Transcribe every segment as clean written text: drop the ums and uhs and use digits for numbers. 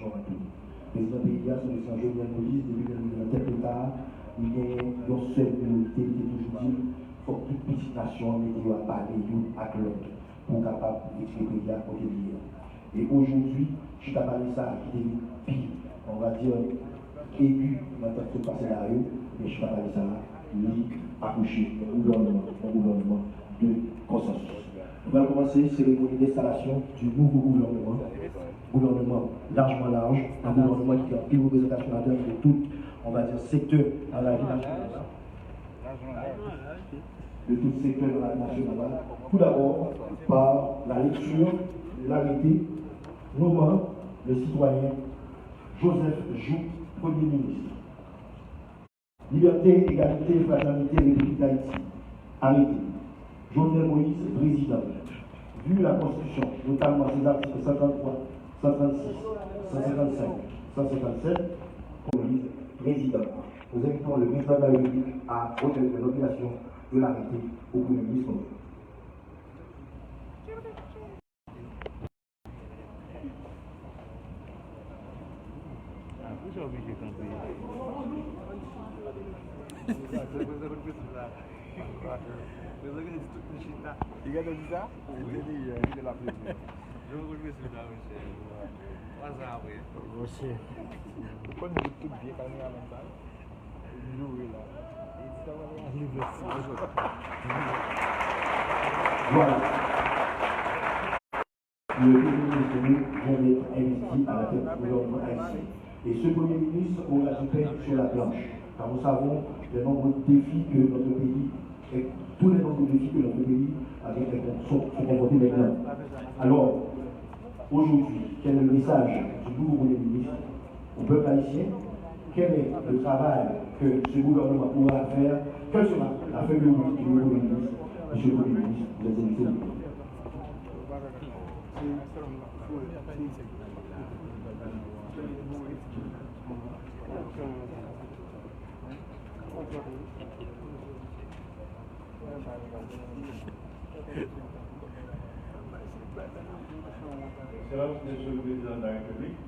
constitution à tout. Le président PIA, c'est le Saint Jovenel Moïse, depuis le tête d'État, il y a une seule minorité qui est toujours dit il faut que toute petite nation n'ait pas parler l'une à l'autre pour capable d'expliquer PIA côté lié. Et aujourd'hui, je suis capable de ça qui est pire, on va dire, aigu dans ce passé là, mais je suis capable de ça, lui, accoucher un gouvernement de consensus. On va commencer cérémonie d'installation du nouveau gouvernement largement large, un gouvernement qui a une représentation à de tout, on va dire, secteur dans la vie nationale. De tout secteur dans la vie nationale. Tout d'abord, par la lecture, l'arrêté, nommant le citoyen Joseph Joux, Premier ministre. Liberté, égalité, fraternité, République d'Haïti. Arrêté. Jovenel Moïse, président. Vu la Constitution, notamment ses articles 133, 136, 155, 157, Moïse, président. Nous invitons le président de la République à retenir la nomination de l'arrêté au Premier ministre. Il a dit ça? Il est là. Je vous remercie là, monsieur. Monsieur. Pourquoi nous tout bien quand on est à l'ensemble? Nous là. Voilà. Le Premier ministre vient d'être investi à la tête du gouvernement haïtien. Et ce Premier ministre aura du pain sur la planche. Car nous savons les nombreux défis que notre pays, et tous les nombreux défis que notre pays sont confrontés maintenant. Alors, aujourd'hui, quel est le message du nouveau Premier ministre au peuple haïtien? Quel est le travail que ce gouvernement pourra faire? Quelle sera la feuille de route du nouveau Premier ministre? Monsieur le Premier ministre, vous êtes invité. Excellence, Monsieur le Président de la République.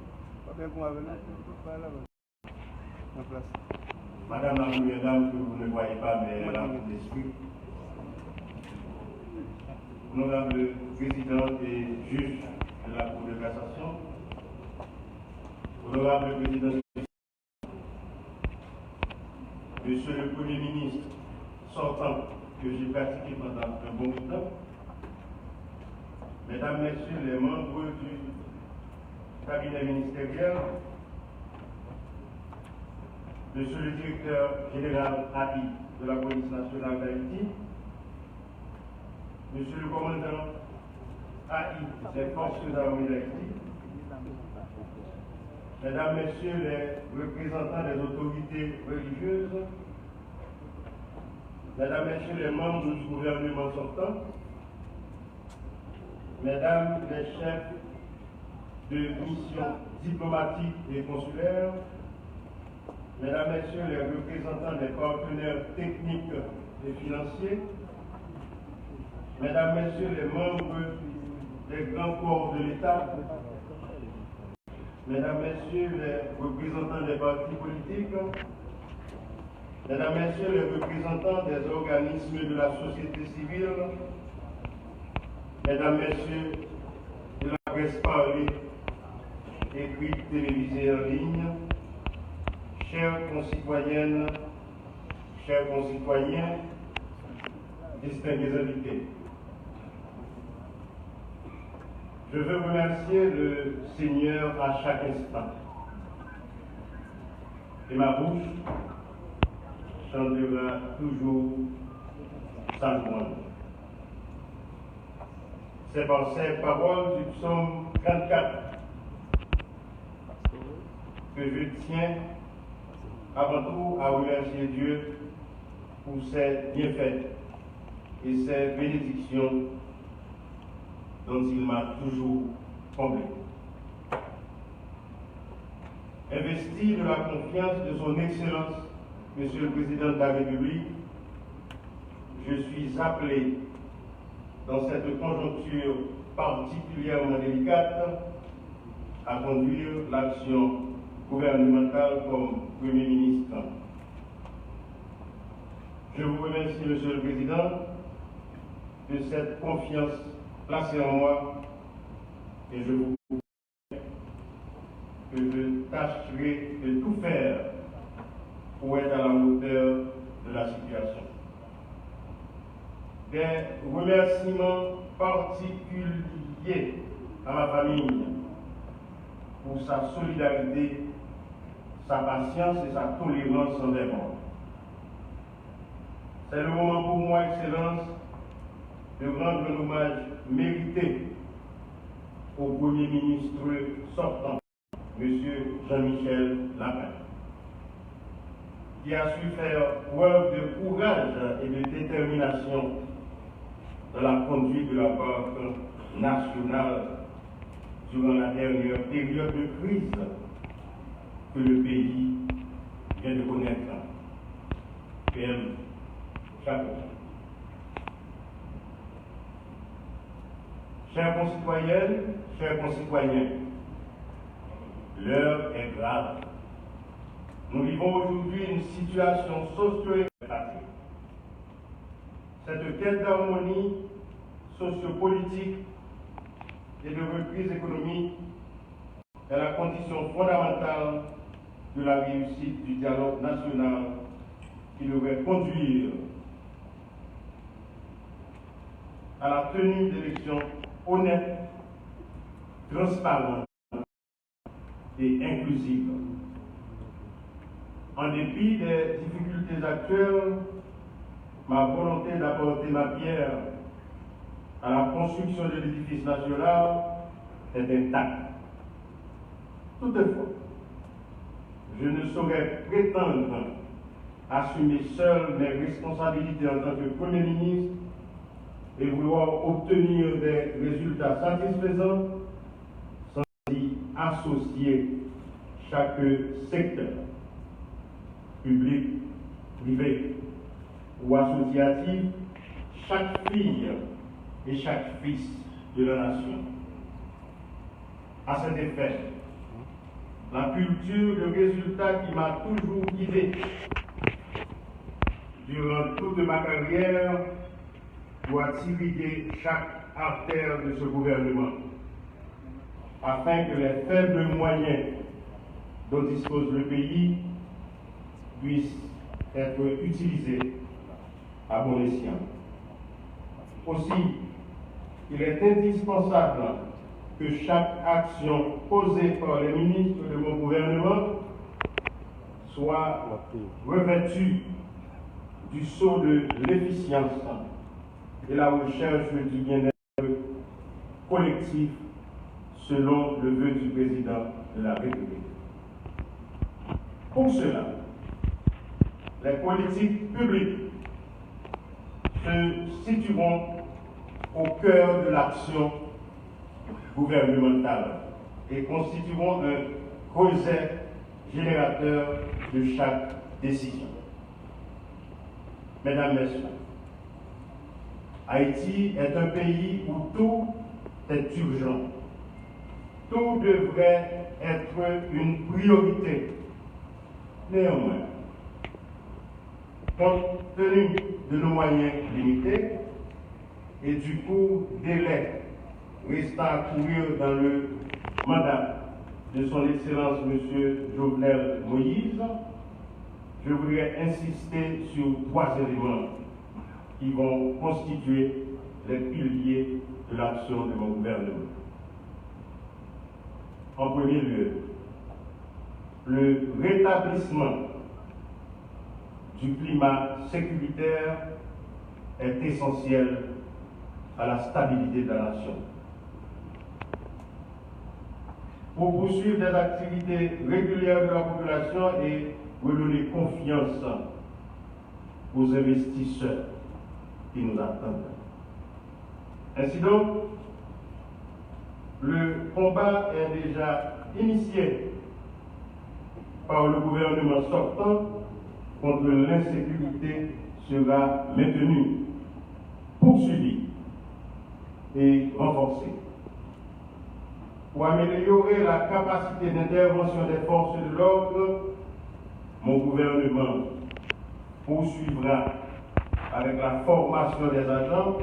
Madame la Première Dame, que vous ne voyez pas, mais elle a tout l'esprit. Honorable Président et juge de la Cour de cassation. Honorable Président, Monsieur le Premier ministre sortant, que j'ai pratiqué pendant un bon temps. Mesdames, Messieurs les membres du cabinet ministériel, Monsieur le directeur général AI de la police nationale d'Haïti, Monsieur le commandant AI des forces armées d'Haïti, Mesdames, Messieurs les représentants des autorités religieuses, Mesdames, Messieurs les membres du gouvernement sortant, Mesdames les chefs de missions diplomatiques et consulaires, Mesdames, Messieurs les représentants des partenaires techniques et financiers, Mesdames, Messieurs les membres des grands corps de l'État, Mesdames, Messieurs les représentants des partis politiques, Mesdames, Messieurs les représentants des organismes de la société civile, Mesdames, Messieurs de la presse parlée, écrite, télévisée en ligne, chères concitoyennes, chers concitoyens, distingués invités. Je veux remercier le Seigneur à chaque instant. Et ma bouche chantera toujours sa louange. C'est par ces paroles du psaume 34 que je tiens avant tout à remercier Dieu pour ses bienfaits et ses bénédictions dont il m'a toujours comblé. Investi de la confiance de son Excellence, Monsieur le Président de la République, je suis appelé dans cette conjoncture particulièrement délicate à conduire l'action gouvernementale comme Premier ministre. Je vous remercie, Monsieur le Président, de cette confiance placée en moi et je vous promets que je tâcherai de tout faire pour être à la hauteur de la situation. Des remerciements particuliers à ma famille pour sa solidarité, sa patience et sa tolérance envers moi. C'est le moment pour moi, Excellence, de rendre un hommage mérité au Premier ministre sortant, M. Jean-Michel Lapin, qui a su faire preuve de courage et de détermination dans la conduite de la Banque nationale durant la dernière période de crise que le pays vient de connaître. PM Chapeau. Chères concitoyennes, chers concitoyens, l'heure est grave. Nous vivons aujourd'hui une situation socio-économique. Cette quête d'harmonie sociopolitique et de reprise économique est la condition fondamentale de la réussite du dialogue national qui devrait conduire à la tenue d'élections honnêtes, transparentes et inclusives. En dépit des difficultés actuelles, ma volonté d'apporter ma pierre à la construction de l'édifice national est intacte. Toutefois, je ne saurais prétendre assumer seul mes responsabilités en tant que Premier ministre et vouloir obtenir des résultats satisfaisants sans y associer chaque secteur, public, privé ou associatif, chaque fille et chaque fils de la nation. À cet effet, la culture de résultat qui m'a toujours guidé durant toute ma carrière doit irriguer chaque artère de ce gouvernement, afin que les faibles moyens dont dispose le pays puissent être utilisés à bon escient. Aussi, il est indispensable que chaque action posée par les ministres de mon gouvernement soit revêtue du sceau de l'efficience et la recherche du bien-être collectif selon le vœu du président de la République. Pour cela, les politiques publiques se situeront au cœur de l'action gouvernementale et constitueront un creuset générateur de chaque décision. Mesdames, Messieurs, Haïti est un pays où tout est urgent. Tout devrait être une priorité. Néanmoins, compte tenu de nos moyens limités et du court délai restant à courir dans le mandat de son Excellence M. Jovenel Moïse, je voudrais insister sur 3 éléments qui vont constituer les piliers de l'action de mon gouvernement. En premier lieu, le rétablissement du climat sécuritaire est essentiel à la stabilité de la nation. Pour poursuivre des activités régulières de la population et redonner confiance aux investisseurs qui nous attendent. Ainsi donc, le combat est déjà initié par le gouvernement sortant contre l'insécurité sera maintenu, poursuivi et renforcé. pour améliorer la capacité d'intervention des forces de l'ordre, mon gouvernement poursuivra avec la formation des agents,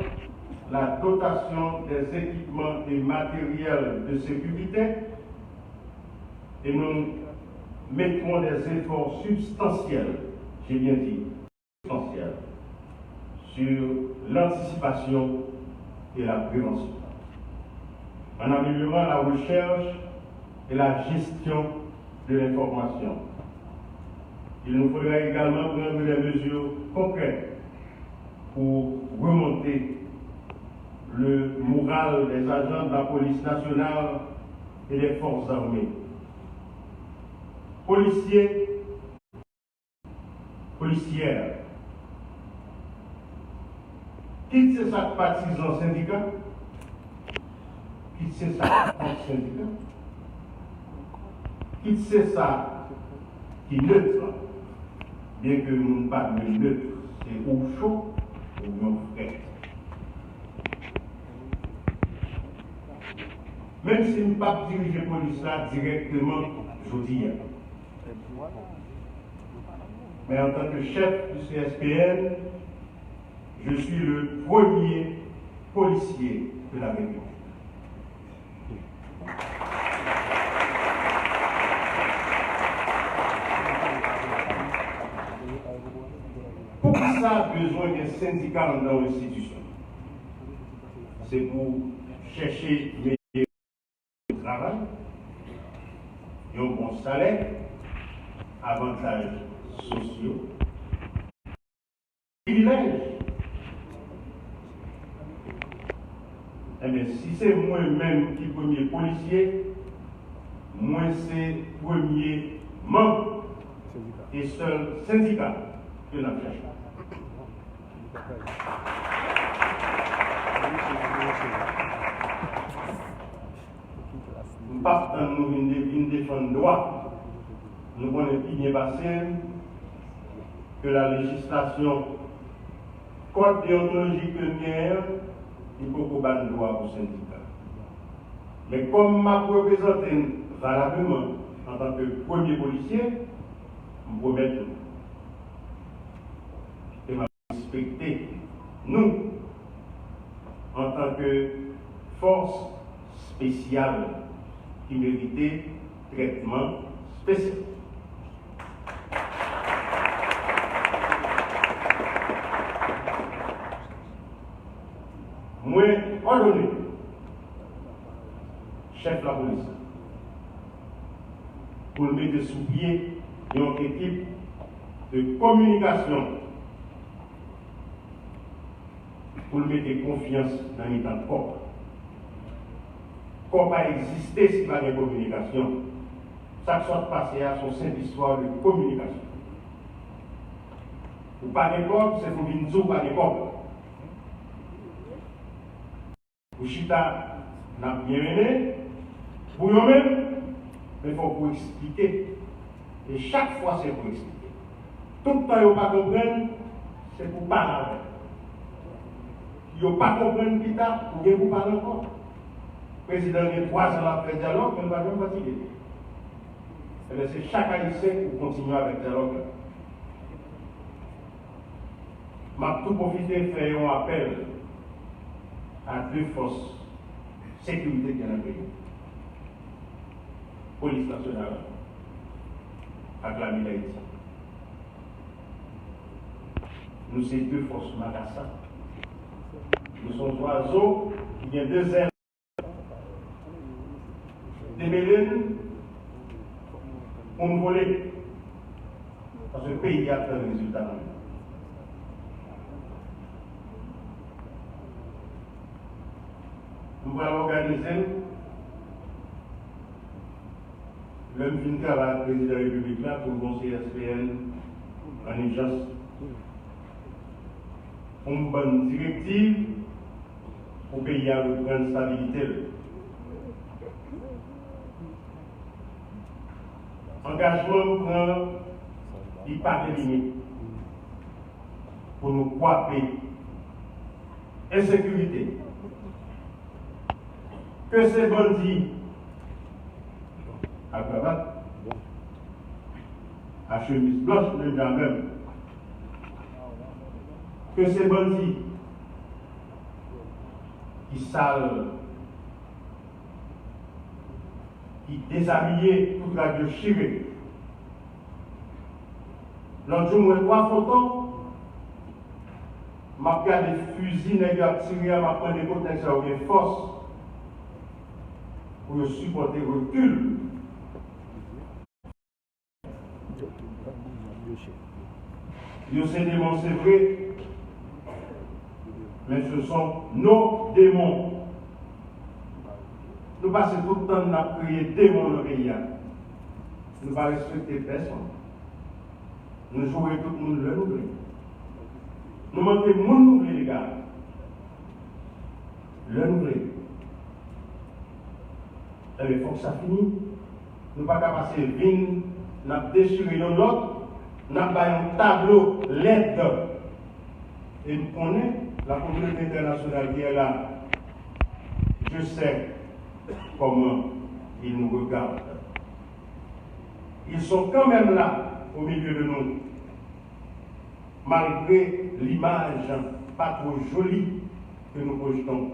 la dotation des équipements et matériels de sécurité, et nous mettrons des efforts substantiels, j'ai bien dit, substantiels, sur l'anticipation et la prévention, en améliorant la recherche et la gestion de l'information. Il nous faudra également prendre des mesures concrètes pour remonter le moral des agents de la police nationale et des forces armées. Policiers, policières, qui c'est ça qui partise en syndicat? Qui c'est ça qui en syndicat? Qui c'est ça qui neutre? Bien que nous ne parlions pas neutre, c'est au chaud ou non frais. Même si nous ne pas diriger la police là directement, je dis. Mais en tant que chef du CSPN, je suis le premier policier de la République. Pourquoi ça a besoin d'un syndicat dans l'institution? C'est pour chercher le travail, un bon salaire, avantages sociaux, privilèges. Eh bien, si c'est moi-même qui premier policier, moi c'est premier membre et seul syndicat que nous cherchons. Nous partons nous défendre droit. Nous connaissons bien passé que la législation code déontologique que nous il faut qu'on ait droit au syndicat. Mais comme m'a représenté valablement en tant que premier policier, je promets et m'a respecté nous en tant que force spéciale qui méritait traitement spécial. Moi, ordonné, chef de la police, pour mettre sous pied une équipe de communication, pour mettre confiance dans les temps de corps. Corps pas existé si pas de communication. Chaque soit passé à son simple histoire de communication. Ou pas de corps, c'est pour venir dire pas de corps. Pour Chita n'a bien mené, pour nous-mêmes, mais il faut vous expliquer. Et chaque fois, c'est pour expliquer. Tout le temps, vous ne pas comprendre, c'est pour parler avec. Vous ne pas comprendre qui t'a, pour vous parler encore. Le président a 3 ans après le dialogue, mais il ne va pas fatiguer. C'est chaque haïtien qui continue avec le dialogue. Je vais tout profiter de faire un appel à 2 forces de sécurité qui sont dans le pays. Police nationale avec la Haïti. Nous sommes 2 forces Makassar. Nous sommes oiseaux qui ont 2 ailes. Des mélènes pour nous voler. Parce que le pays a fait un résultat. Nous allons organiser le film travail président de la République là pour le conseil SPN en urgence. Une bonne directive pour le pays à reprendre stabilité. Engagement prend il pas de limite pour nous couper insécurité. Que ces bandits à cravate, à chemise blanche, même, que ces bandits qui salent, qui déshabillaient toute la de chirée. L'autre jour, moi, 3 photos, m'a regardé des fusils, m'a tiré, m'a pris des côtes, ça a une force pour supporter le recul. Ces démons, c'est vrai, mais ce sont nos démons. Nous passons tout le temps à prier démons dans le pays. Nous ne pas respecter personne. Nous jouons tout le monde le nouveau. Nous manquons de monde nouveau, les gars. Le nouveau. Il faut que ça finisse. Nous ne pouvons pas passer vine, nous avons déchiré l'autre, nous avons un tableau l'aide. Et nous connaissons la communauté internationale qui est là. Je sais comment ils nous regardent. Ils sont quand même là, au milieu de nous, malgré l'image pas trop jolie que nous projetons.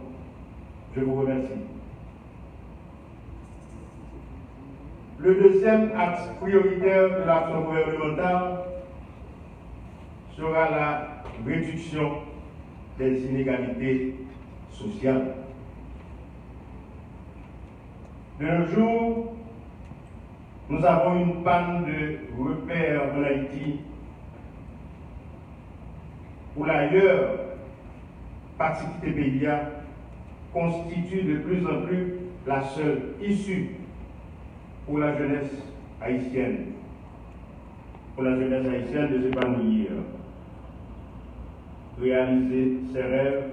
Je vous remercie. Le deuxième axe prioritaire de l'action gouvernementale sera la réduction des inégalités sociales. De nos jours, nous avons une panne de repères en Haïti où l'ailleurs participité PIA constitue de plus en plus la seule issue pour la jeunesse haïtienne. Pour la jeunesse haïtienne de s'épanouir, réaliser ses rêves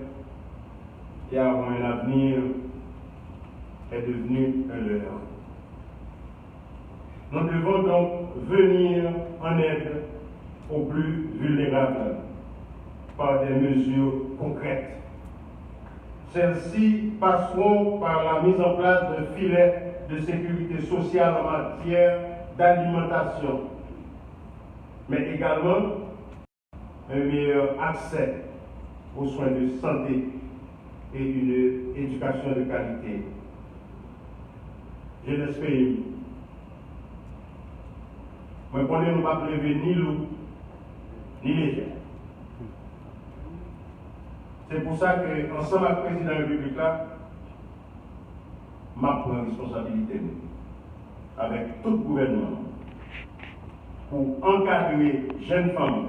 et avoir un avenir est devenu un leurre. Nous devons donc venir en aide aux plus vulnérables par des mesures concrètes. Celles-ci passeront par la mise en place d'un filet de sécurité sociale en matière d'alimentation, mais également un meilleur accès aux soins de santé et une éducation de qualité. Je l'espère. Moi, pour ne pas prélever ni loup, ni léger. C'est pour ça que, ensemble avec le président de la République, je prends responsabilité avec tout le gouvernement pour encadrer jeunes femmes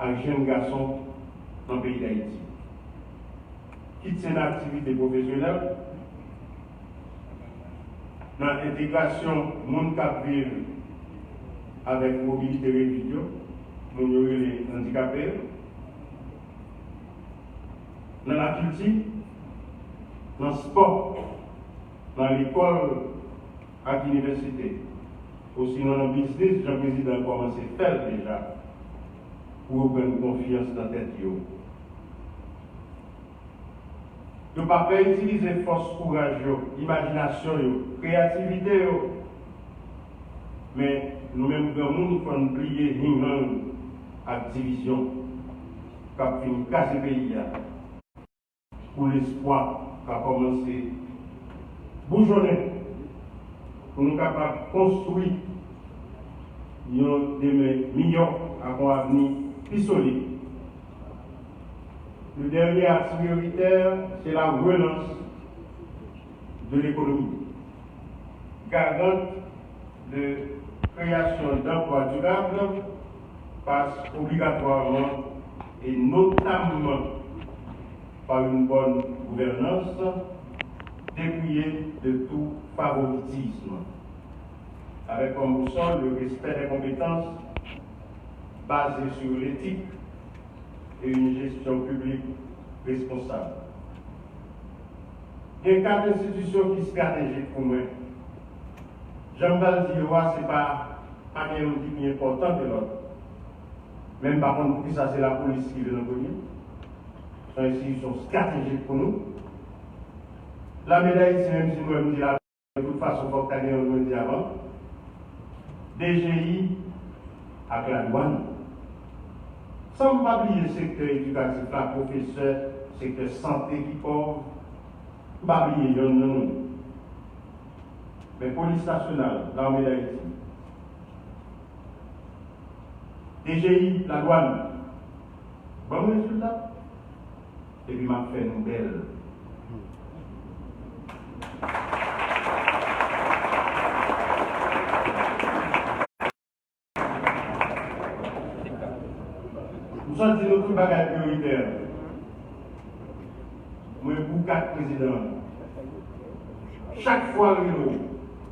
et jeunes garçons dans le pays d'Haïti. Quitter une activité professionnelle, dans l'intégration monde qui vivent avec mobilité réduite, nous les handicapés, dans la culture, dans le sport, dans l'école, à l'université, aussi dans le business, le président a commencé à faire déjà pour prendre confiance dans la tête. Nous ne pouvons pas utiliser force, courage, imagination, créativité, mais nous-mêmes, nous devons plier une division qui a fini de casser le pays pour l'espoir qui a commencé à bourgeonner, pour nous capables de construire des millions à un avenir plus solide. Le dernier axe prioritaire, c'est la relance de l'économie, garante de création d'emplois durables passe obligatoirement et notamment par une bonne gouvernance dépouillée de tout favoritisme, avec comme boussole le respect des compétences basées sur l'éthique et une gestion publique responsable. Il y a 4 institutions qui sont stratégiques pour moi. J'aime pas le dire, ce n'est pas un outil qui est important que l'autre. Même par contre, ça c'est la police qui veut nous connaître. C'est une institution stratégique pour nous. La médaille, c'est même si moi je dis la De toute façon, il faut que tu aies un dit avant. DGI avec la douane. Sans ne pas oublier le secteur éducatif, la professeur, secteur santé qui pauvre. Pas oublier, non. Mais police nationale, l'armée d'Haïti. DGI, la douane. Bon résultat. Et puis, m'a fait une belle. Nous sommes dit notre bagage prioritaire. Moi, pour 4 présidents. Chaque fois,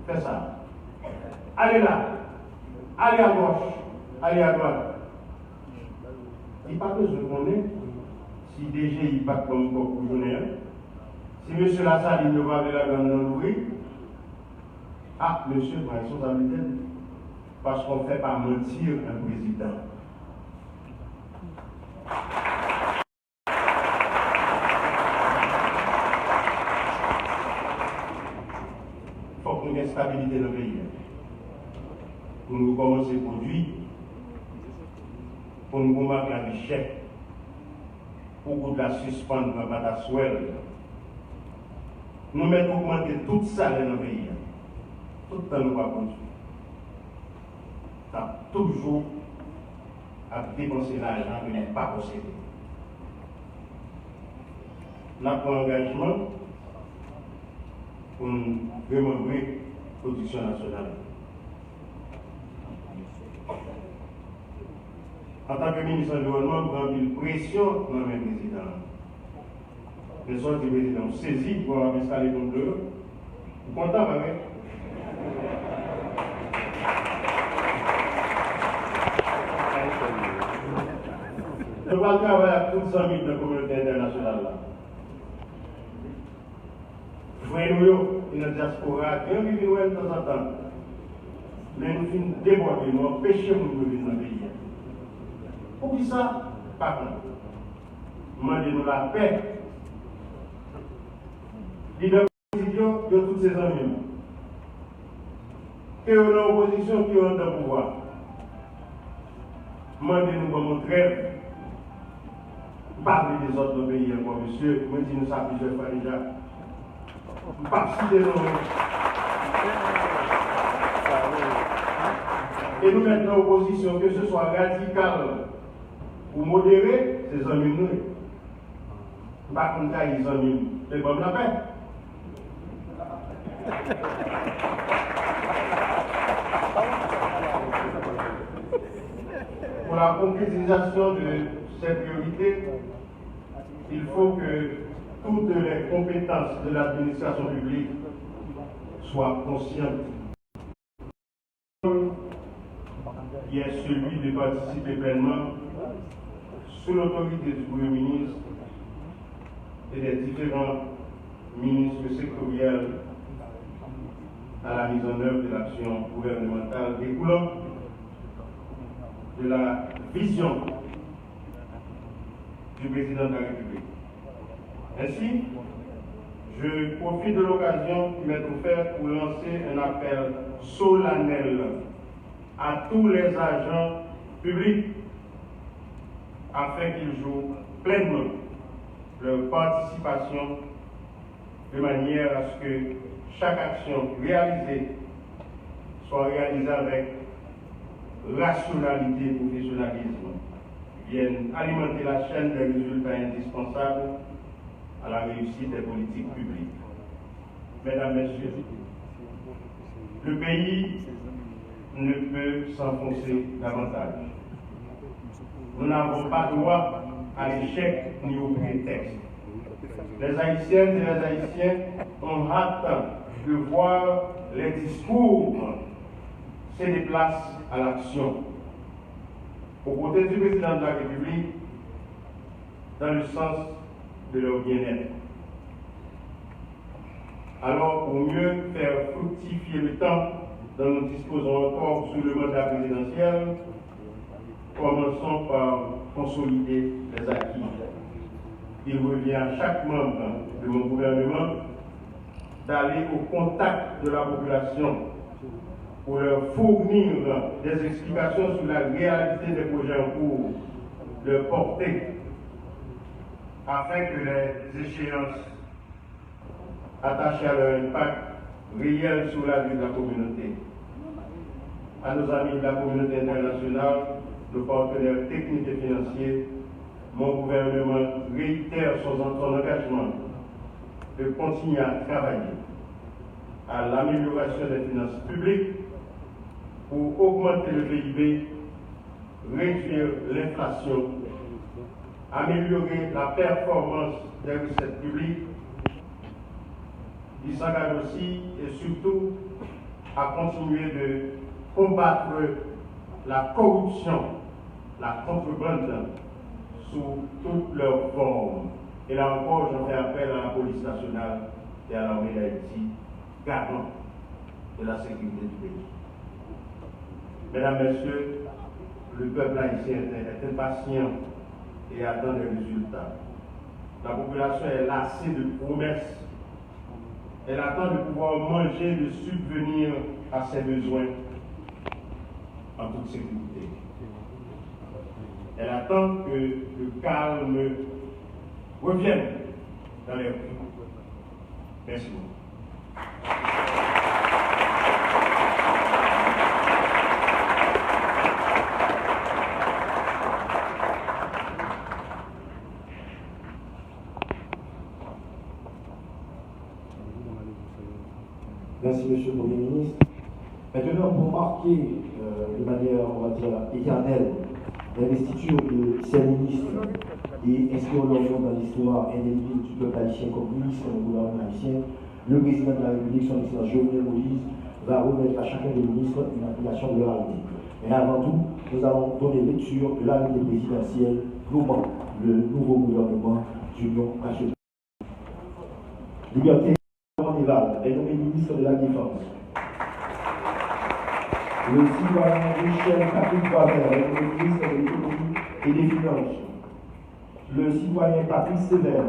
fait ça. Allez là. Allez à gauche. Allez à droite. Il n'y a pas besoin de connaître si DG il pas comme pour journée. Si M. Lassalle ne va pas la grande l'ouvrir, ah, monsieur, ma responsabilité. Parce qu'on ne fait pas mentir un président. Il faut qu'on ait une stabilité dans le pays. Pour nous commencer à produire, pour nous combattre la richesse, pour que la suspendre dans la souel. Nous mettons augmenter tout ça dans le pays. Tout le temps, nous va produire. Ça toujours à dépenser l'argent que n'est pas possédé. Nous avons un engagement pour nous remémorer la production nationale. En tant que ministre de l'Environnement, nous avons une pression dans le président. Les sortes du président saisis pour avoir installé contre eux. Vous êtes content avec? Nous allons travailler avec toutes les amis de la communauté internationale. Frères-nous, dans la diaspora, qui vivent de temps en temps. Mais nous finissons déborder, nous empêchons de vivre dans le pays. Pour qui ça? Par contre, demandez-nous la paix. Leader de toutes ces amis. Que l'opposition qui ont le pouvoir. Demandez-nous comment trêve. Parlez des autres pays encore, monsieur. Moi, je dis nous ça plusieurs fois déjà. Pas citer nos noms. Et nous mettons en opposition, que ce soit radical ou modéré, c'est amis nous. Pas comme ça, ils amis. C'est comme la paix. Pour la concrétisation de cette priorité, il faut que toutes les compétences de l'administration publique soient conscientes. Qui est celui de participer pleinement sous l'autorité du Premier ministre et des différents ministres sectoriels à la mise en œuvre de l'action gouvernementale découlant de la vision du président de la République. Ainsi, je profite de l'occasion qui m'est offerte pour lancer un appel solennel à tous les agents publics afin qu'ils jouent pleinement leur participation de manière à ce que chaque action réalisée soit réalisée avec rationalité et professionnalisme, viennent alimenter la chaîne des résultats indispensables à la réussite des politiques publiques. Mesdames, Messieurs, le pays ne peut s'enfoncer davantage. Nous n'avons pas droit à l'échec ni au prétexte. Les Haïtiennes et les Haïtiens ont hâte de voir les discours se déplacent à l'action. Aux côtés du président de la République, dans le sens de leur bien-être. Alors, pour mieux faire fructifier le temps dont nous disposons encore sous le mandat présidentiel, commençons par consolider les acquis. Il revient à chaque membre de mon gouvernement d'aller au contact de la population pour leur fournir des explications sur la réalité des projets en cours, leur portée, afin que les échéances attachées à leur impact réel sur la vie de la communauté. À nos amis de la communauté internationale, nos partenaires techniques et financiers, mon gouvernement réitère son engagement de continuer à travailler à l'amélioration des finances publiques pour augmenter le PIB, réduire l'inflation, améliorer la performance des recettes publiques. Il s'engage aussi et surtout à continuer de combattre la corruption, la contrebande sous toutes leurs formes. Et là encore, je fais appel à la police nationale et à l'armée d'Haïti, garant de la sécurité du pays. Mesdames, Messieurs, le peuple haïtien est impatient et attend des résultats. La population est lassée de promesses. Elle attend de pouvoir manger, de subvenir à ses besoins en toute sécurité. Elle attend que le calme revienne dans les rues. Merci beaucoup. Merci, Monsieur le Premier ministre. Maintenant, pour marquer de manière, on va dire, éternelle l'investiture de ces ministres et inscrire leur nom dans l'histoire indélébile du peuple haïtien comme ministre du gouvernement haïtien, le président de la République, son excellence Jovenel Moïse, va remettre à chacun des ministres une appellation de leur arrêté. Mais avant tout, nous allons donner lecture de l'arrêté présidentiel nommant le nouveau gouvernement d'Union nationale. Liberté est nommé ministre de la Défense. Le citoyen Michel Patrick Boisvert est nommé ministre de l'Économie et des Finances. Le citoyen Patrick Sévère